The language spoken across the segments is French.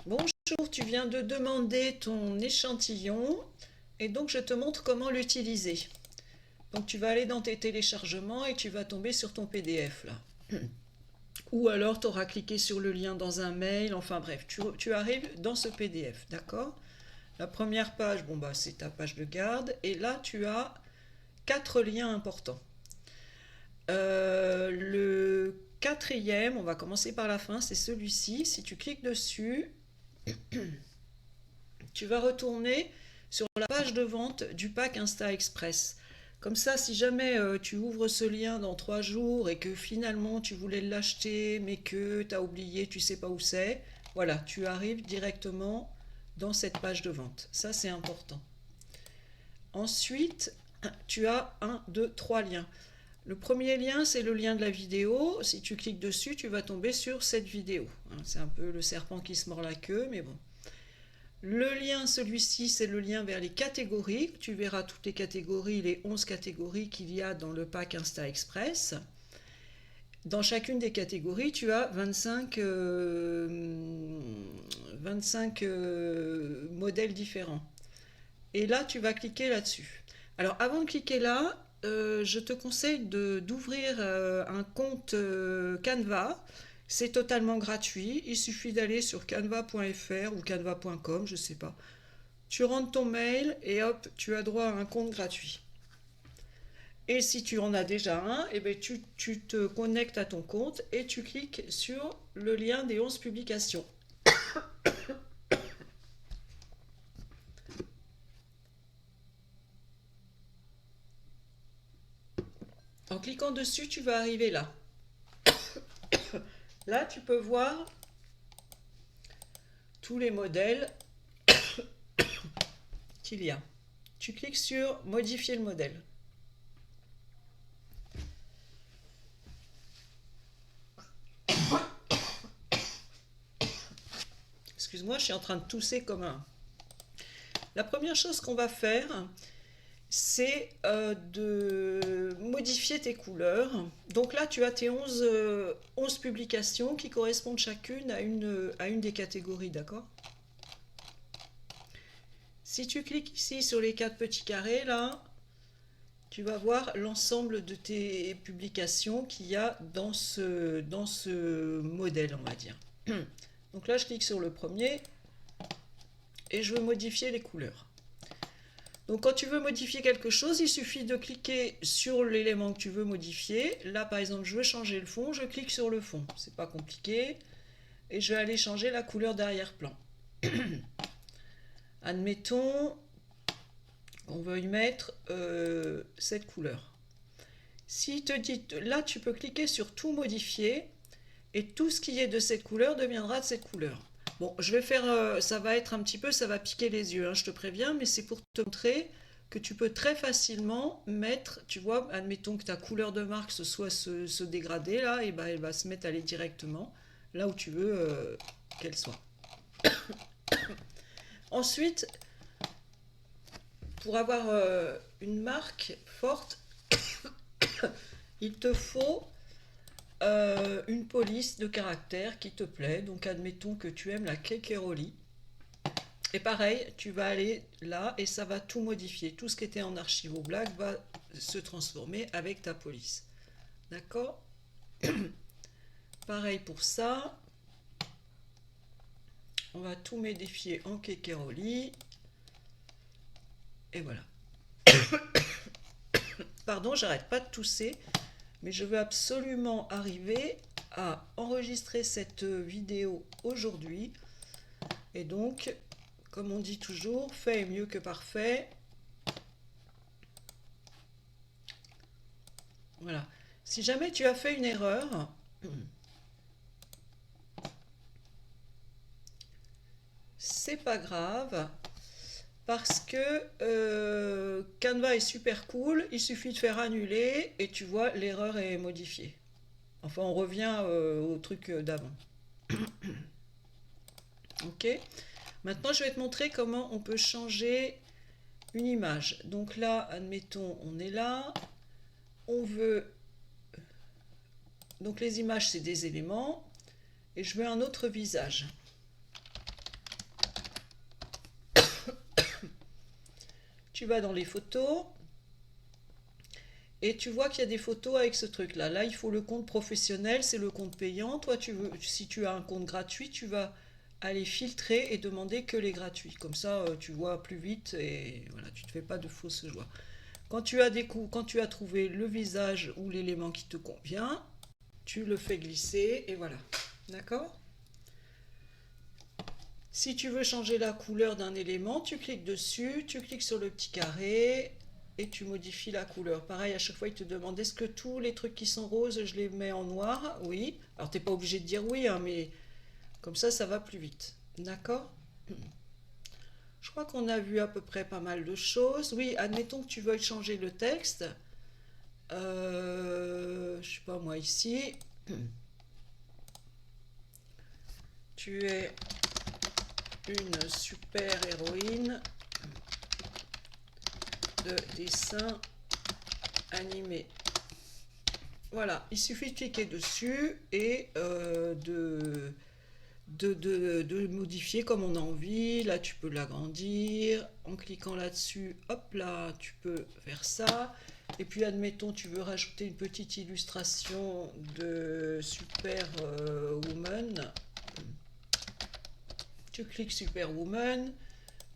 Bonjour, tu viens de demander ton échantillon et donc je te montre comment l'utiliser. Donc tu vas aller dans tes téléchargements et tu vas tomber sur ton PDF là. Ou alors tu auras cliqué sur le lien dans un mail, enfin bref, tu arrives dans ce PDF, d'accord? La première page, bon bah c'est ta page de garde et là tu as quatre liens importants. Le quatrième, on va commencer par la fin, c'est celui-ci. Si tu cliques dessus, tu vas retourner sur la page de vente du pack Insta Express. Comme ça, si jamais tu ouvres ce lien dans 3 jours et que finalement tu voulais l'acheter mais que tu as oublié, tu sais pas où c'est, voilà, tu arrives directement dans cette page de vente. Ça, c'est important. Ensuite, tu as un, deux, trois liens. Le premier lien, c'est le lien de la vidéo. Si tu cliques dessus, tu vas tomber sur cette vidéo. C'est un peu le serpent qui se mord la queue, mais bon. Le lien, celui-ci, c'est le lien vers les catégories. Tu verras toutes les catégories, les 11 catégories qu'il y a dans le pack Insta Express. Dans chacune des catégories, tu as 25 modèles différents. Et là, tu vas cliquer là-dessus. Alors, avant de cliquer là, je te conseille d'ouvrir un compte Canva. C'est totalement gratuit. Il suffit d'aller sur canva.fr ou canva.com, je ne sais pas. Tu rentres ton mail et hop, tu as droit à un compte gratuit. Et si tu en as déjà un, eh ben tu te connectes à ton compte et tu cliques sur le lien des 11 publications. En cliquant dessus, tu vas arriver là. Là, tu peux voir tous les modèles qu'il y a. Tu cliques sur modifier le modèle. Excuse-moi, je suis en train de tousser comme un. La première chose qu'on va faire, c'est de modifier tes couleurs. Donc là, tu as tes 11 publications qui correspondent chacune à une des catégories, d'accord? Si tu cliques ici sur les quatre petits carrés, là, tu vas voir l'ensemble de tes publications qu'il y a dans ce modèle, on va dire. Donc là, je clique sur le premier et je veux modifier les couleurs. Donc quand tu veux modifier quelque chose, il suffit de cliquer sur l'élément que tu veux modifier. Là par exemple, je veux changer le fond, je clique sur le fond. C'est pas compliqué. Et je vais aller changer la couleur d'arrière-plan. Admettons qu'on veuille mettre cette couleur. Si te dit, là tu peux cliquer sur tout modifier et tout ce qui est de cette couleur deviendra de cette couleur. Bon, je vais faire, ça va être un petit peu, ça va piquer les yeux, hein, je te préviens, mais c'est pour te montrer que tu peux très facilement mettre, tu vois, admettons que ta couleur de marque ce soit ce dégradé là, et ben elle va se mettre à aller directement là où tu veux qu'elle soit. Ensuite, pour avoir une marque forte, il te faut une police de caractère qui te plaît. Donc admettons que tu aimes la Kekeroli. Et pareil, tu vas aller là et ça va tout modifier. Tout ce qui était en archive au black va se transformer avec ta police. D'accord? Pareil pour ça. On va tout modifier en Kekeroli. Et voilà. Pardon, j'arrête pas de tousser, mais je veux absolument arriver à enregistrer cette vidéo aujourd'hui. Et donc, comme on dit toujours, fait est mieux que parfait. Voilà. Si jamais tu as fait une erreur, c'est pas grave parce que Canva est super cool. Il suffit de faire annuler et tu vois, l'erreur est modifiée. Enfin, on revient au truc d'avant. Ok. Maintenant, je vais te montrer comment on peut changer une image. Donc là, admettons, on est là. On veut... Donc les images, c'est des éléments. Et je veux un autre visage. tu vas dans les photos et tu vois qu'il y a des photos avec ce truc-là. Là, il faut le compte professionnel, c'est le compte payant. Toi, si tu as un compte gratuit, tu vas aller filtrer et demander que les gratuits. Comme ça, tu vois plus vite et voilà, tu ne te fais pas de fausses joies. Quand tu as trouvé le visage ou l'élément qui te convient, tu le fais glisser et voilà. D'accord? Si tu veux changer la couleur d'un élément, tu cliques dessus, tu cliques sur le petit carré et tu modifies la couleur. Pareil, à chaque fois, il te demande est-ce que tous les trucs qui sont roses, je les mets en noir? Oui. Alors, tu n'es pas obligé de dire oui, hein, mais comme ça va plus vite. D'accord? Je crois qu'on a vu à peu près pas mal de choses. Oui, admettons que tu veuilles changer le texte. Je sais pas moi ici. Tu es une super héroïne de dessin animé. Voilà, il suffit de cliquer dessus et de modifier comme on a envie. Là, tu peux l'agrandir. En cliquant là-dessus, hop là, tu peux faire ça. Et puis, admettons, tu veux rajouter une petite illustration de Superwoman. Tu cliques Superwoman.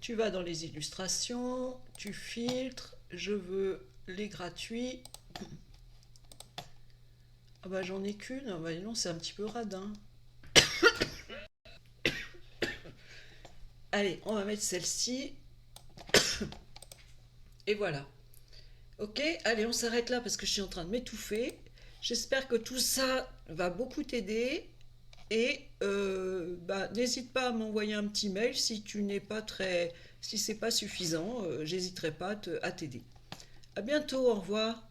Tu vas dans les illustrations. Tu filtres. Je veux les gratuits. Ah bah j'en ai qu'une. Ah bah non, c'est un petit peu radin. Allez, on va mettre celle-ci. Et voilà. Ok, allez, on s'arrête là parce que je suis en train de m'étouffer. J'espère que tout ça va beaucoup t'aider. Et bah, n'hésite pas à m'envoyer un petit mail si tu n'es pas très, si c'est pas suffisant. J'hésiterai pas à t'aider. À bientôt, au revoir.